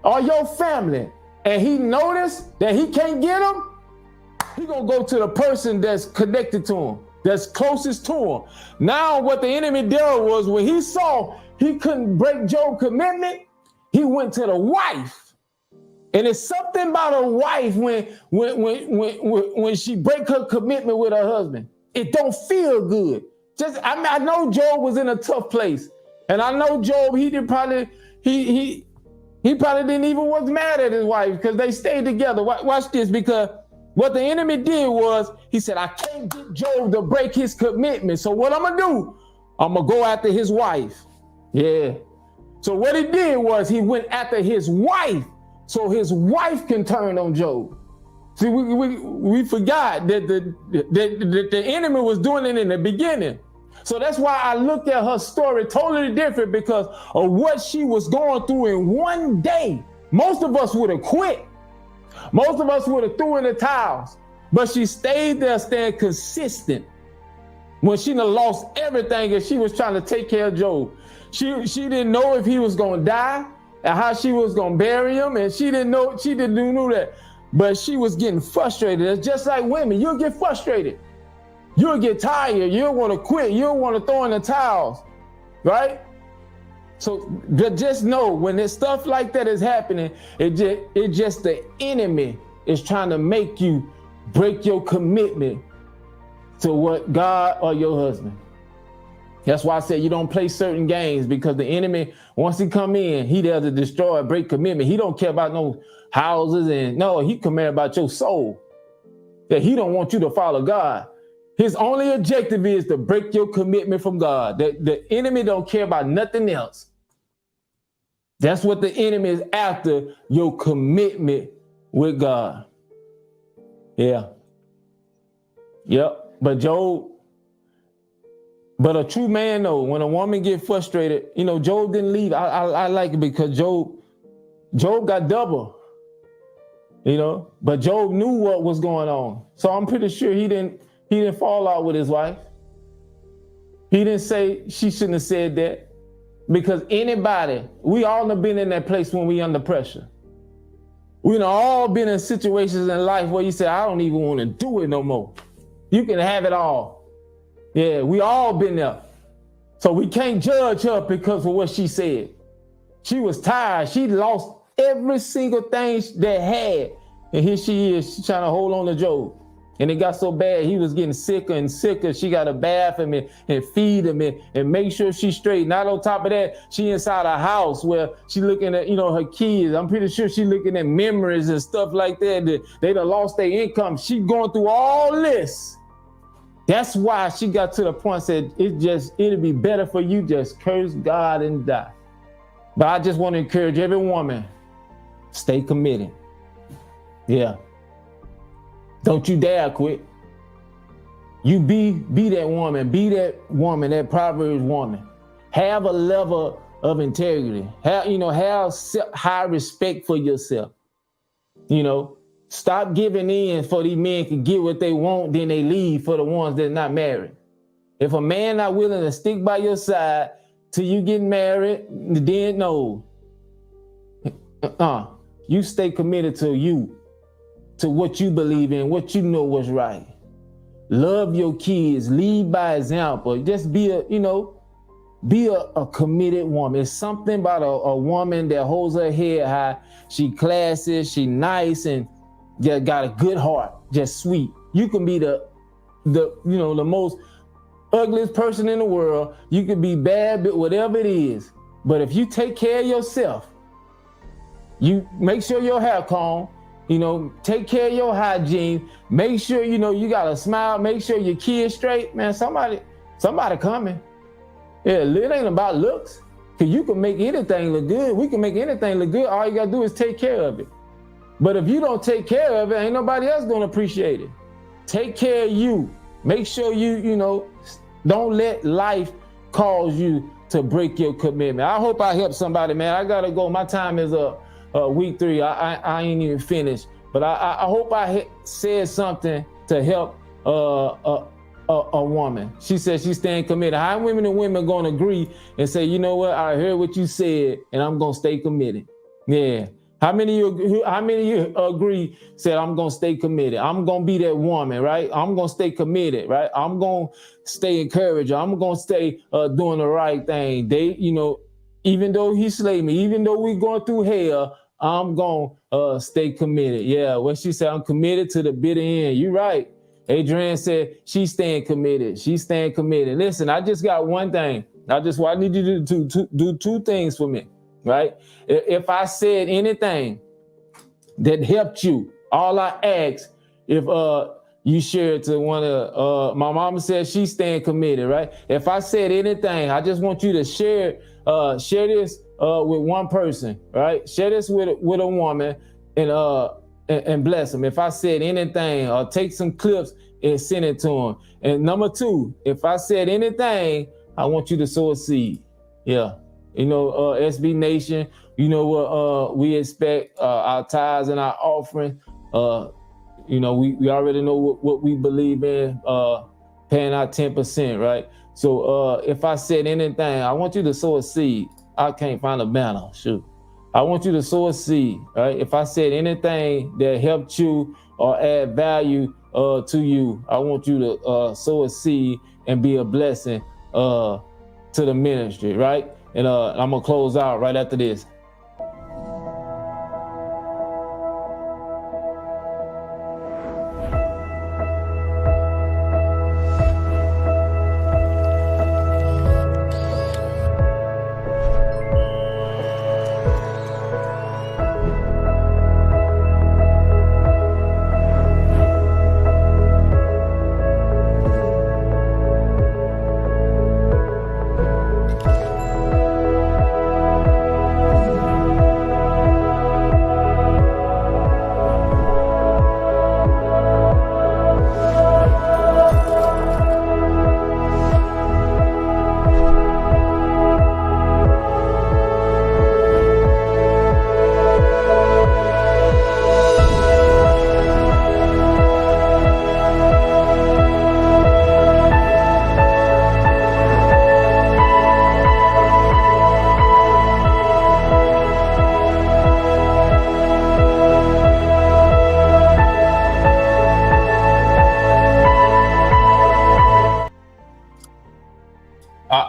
or your family, and he noticed that he can't get him, he gonna go to the person that's connected to him, that's closest to him. Now what the enemy did was, when he saw he couldn't break Job's commitment, he went to the wife. And it's something about a wife when she break her commitment with her husband. It don't feel good. I know Job was in a tough place, and I know Job, he probably didn't even was mad at his wife, because they stayed together. Watch this, because what the enemy did was, he said, I can't get Job to break his commitment. So what I'm gonna do, I'm gonna go after his wife. Yeah. So what he did was, he went after his wife, so his wife can turn on Job. See, we forgot that the enemy was doing it in the beginning. So that's why I looked at her story totally different, because of what she was going through in one day. Most of us would have quit. Most of us would have threw in the towels. But she stayed there, staying consistent. When she done lost everything and she was trying to take care of Job. She didn't know if he was going to die and how she was going to bury him. And she didn't know that. But she was getting frustrated. It's just like women. You'll get frustrated. You'll get tired. You don't want to quit. You don't want to throw in the towels, right? So just know, when there's stuff like that is happening, it just the enemy is trying to make you break your commitment to what God or your husband. That's why I said you don't play certain games, because the enemy, once he come in, he there to destroy, break commitment. He don't care about no houses, and no, he care about your soul. That he don't want you to follow God. His only objective is to break your commitment from God. The enemy don't care about nothing else. That's what the enemy is after, your commitment with God. Yeah. Yep. But a true man, though, when a woman get frustrated, Job didn't leave. I like it, because Job got double, but Job knew what was going on. So I'm pretty sure he didn't fall out with his wife. He didn't say she shouldn't have said that, because we all have been in that place when we under pressure. We all been in situations in life where you say, I don't even want to do it no more. You can have it all. Yeah, we all been there. So we can't judge her because of what she said. She was tired. She lost every single thing that had. And here she is, she's trying to hold on to Job. And it got so bad, he was getting sicker and sicker. She got to bath him and feed him and make sure she's straight. Not on top of that, she inside a house where she looking at, her kids. I'm pretty sure she looking at memories and stuff like that. They done lost their income. She going through all this. That's why she got to the point, said, it'll be better for you just curse God and die. But I just want to encourage every woman, stay committed. Yeah. Don't you dare quit. You be that woman, that Proverbs woman. Have a level of integrity. Have high respect for yourself. Stop giving in for these men can get what they want, then they leave for the ones that's not married. If a man not willing to stick by your side till you get married, then no. You stay committed to what you believe in, what you know was right. Love your kids, lead by example. Just be a committed woman. It's something about a woman that holds her head high. She classy, she nice, and just got a good heart, just sweet. You can be the most ugliest person in the world. You can be bad, but whatever it is. But if you take care of yourself, you make sure your hair comb, take care of your hygiene, make sure, you got a smile, make sure your kids straight, man, somebody coming. Yeah, it ain't about looks, because you can make anything look good. We can make anything look good. All you got to do is take care of it. But if you don't take care of it, ain't nobody else gonna appreciate it. Take care of you. Make sure you don't let life cause you to break your commitment. I hope I help somebody, man. I gotta go. My time is up. Week 3. I ain't even finished, but I hope I said something to help a woman. She said she's staying committed. How women and women gonna agree and say, you know what? I heard what you said, and I'm gonna stay committed. Yeah. How many of you agree, said, I'm going to stay committed. I'm going to be that woman, right? I'm going to stay committed, right? I'm going to stay encouraged. I'm going to stay doing the right thing. They, even though he slayed me, even though we going through hell, I'm going to stay committed. Yeah, what she said, I'm committed to the bitter end. You're right. Adrienne said she's staying committed. She's staying committed. Listen, I just got one thing. I need you to do 2 things for me. Right? If I said anything that helped you, all I ask, if you share it to one of my mama said she's staying committed, right? If I said anything, I just want you to share this with one person, right? Share this with a woman and bless them. If I said anything, or take some clips and send it to them. And number 2, if I said anything, I want you to sow a seed. Yeah. SB Nation, what we expect, our tithes and our offering. We already know what we believe in, paying our 10%, right? So if I said anything, I want you to sow a seed. I can't find a banner, shoot. I want you to sow a seed, right? If I said anything that helped you or add value to you, I want you to sow a seed and be a blessing to the ministry, right? And I'm gonna close out right after this.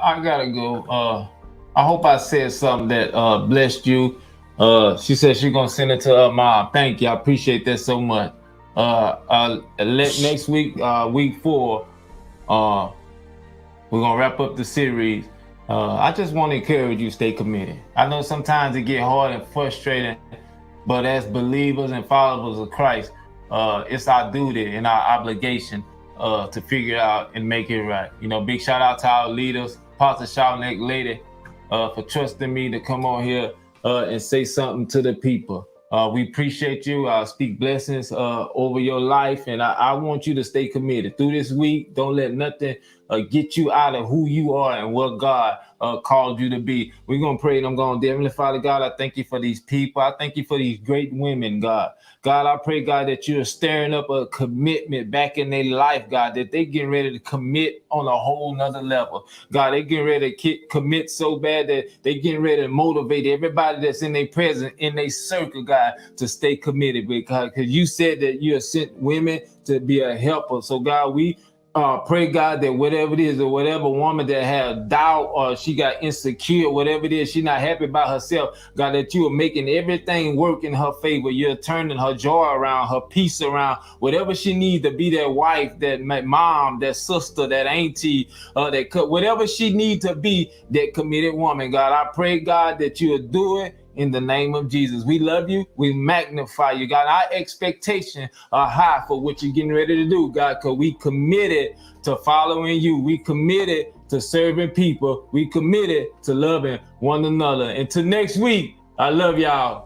I gotta go. I hope I said something that blessed you. She said she's gonna send it to her mom. Thank you. I appreciate that so much. Next week, week 4, we're gonna wrap up the series. I just want to encourage you, stay committed. I know sometimes it get hard and frustrating, but as believers and followers of Christ, it's our duty and our obligation to figure it out and make it right. Big shout out to our leaders, Pastor Shawnee Lady, for trusting me to come on here and say something to the people. We appreciate you. I speak blessings over your life, and I want you to stay committed through this week. Don't let nothing get you out of who you are and what God called you to be. We're going to pray and I'm going to, Heavenly Father God, I thank you for these people. I thank you for these great women, God. God, I pray, God, that you're stirring up a commitment back in their life, God, that they getting ready to commit on a whole nother level. God, they getting ready to commit so bad that they getting ready to motivate everybody that's in their presence, in their circle, God, to stay committed with God, because you said that you have sent women to be a helper. So, God, we pray, God, that whatever it is, or whatever woman that had doubt or she got insecure, whatever it is, she's not happy about herself, God, that you are making everything work in her favor. You're turning her joy around, her peace around, whatever she needs to be, that wife, that mom, that sister, that auntie, whatever she needs to be, that committed woman. God, I pray, God, that you'll do it. In the name of Jesus, we love you. We magnify you, God. Our expectations are high for what you're getting ready to do, God, because we committed to following you. We committed to serving people. We committed to loving one another. Until next week, I love y'all.